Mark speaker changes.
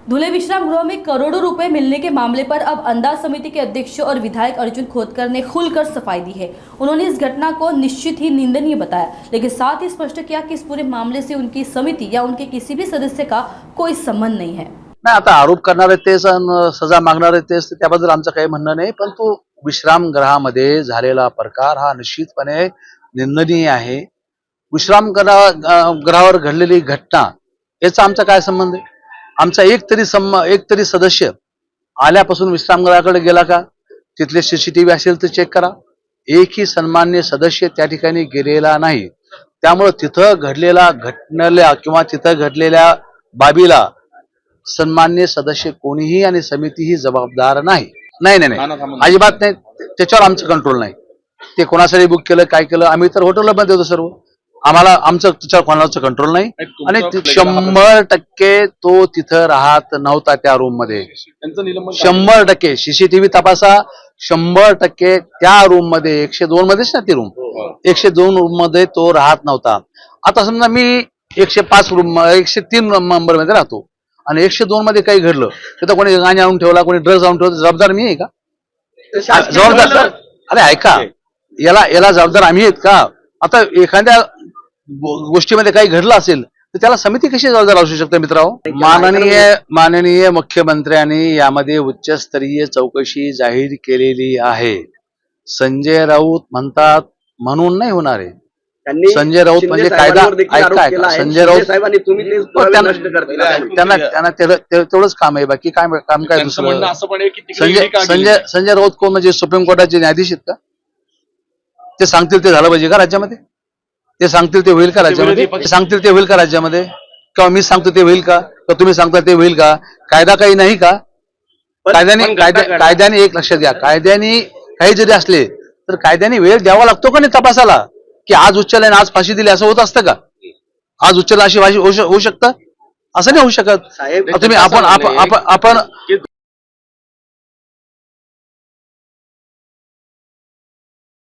Speaker 1: धुले विश्राम गृह में करोड़ों रुपए मिलने के मामले पर अब अंदाज समिति के अध्यक्ष और विधायक अर्जुन खोतकर ने खुलकर सफाई दी है। उन्होंने इस घटना को निश्चित ही निंदनीय बताया, लेकिन साथ ही स्पष्ट किया कि इस पूरे मामले से उनकी समिति या उनके किसी भी सदस्य का कोई संबंध नहीं है।
Speaker 2: नाही, आता आरोप करणारे तेच आणि सजा मागणारे तेच, त्याबद्दल आमचं काही म्हणणं नाही, परंतु विश्रामगृहामध्ये झालेला प्रकार हा निश्चितपणे निंदनीय आहे। विश्रामगृहावर घडलेली घटना याचा आमचा काय संबंध आहे? आमचा एक तरी सदस्य आल्यापासून विश्रामगृहाकडे गेला का? तिथले सीसीटीव्ही असेल तर चेक करा। एकही सन्मान्य सदस्य त्या ठिकाणी गेलेला नाही। त्यामुळे तिथं घडलेल्या घटनेला किंवा तिथं घडलेल्या बाबीला सन्मान्य सदस्य कोणीही आणि समितीही जबाबदार नाही। नाही, अजिबात नाही, त्याच्यावर आमचं कंट्रोल नाही। ते कोणासाठी बुक केलं, काय केलं, आम्ही तर हॉटेलमध्ये होतो सर्व, आम्हाला आमचं त्याच्यावर कोणाचं कंट्रोल नाही। आणि 100% तो तिथं राहत नव्हता त्या रूम मध्ये, 100% सीसीटीव्ही तपासा, 100% त्या रूम मध्ये 102 मध्येच ना ती रूम, 102 रूम मध्ये तो राहत नव्हता। आता समजा मी 105 रूम 103 नंबर मध्ये राहतो आणि 102 मध्ये काही घडलं, तिथं कोणी गांजा आणून ठेवला, कोणी ड्रग्ज आणून ठेवला, जबाबदार मी आहे का? जबाबदार? अरे ऐका, याला जबाबदार आम्ही आहेत का? आता एखाद्या गोष्टीमध्ये काही घडलं असेल तर त्याला समिती कशी जबाबदार असू शकते मित्रांनो? माननीय मुख्यमंत्र्यांनी यामध्ये उच्चस्तरीय चौकशी जाहीर केलेली आहे। संजय राऊत म्हणतात म्हणून नाही होणार आहे। संजय राऊत म्हणजे कायदा ऐका, संजय राऊत त्यांना तेवढंच काम आहे, बाकी काय काम काय दुसरं? संजय राऊत कोण म्हणजे सुप्रीम कोर्टाचे न्यायाधीश आहेत का? ते सांगतील ते झालं पाहिजे का राज्यामध्ये? ते सांगतील ते होईल का राज्यामध्ये? ते सांगतील ते होईल का राज्यामध्ये? किंवा मी सांगतो ते होईल का? किंवा तुम्ही सांगता ते होईल का? कायदा काही नाही का? कायद्याने एक लक्षात घ्या, कायद्याने काही जरी असले तर कायद्याने वेळ द्यावा लागतो का नाही तपासाला? की आज उच्च न्यायालयाने आज फाशी दिली असं होत असतं का? आज उच्च न्यायालयाची फाशी होऊ शकतं? असं नाही होऊ शकत। तुम्ही आपण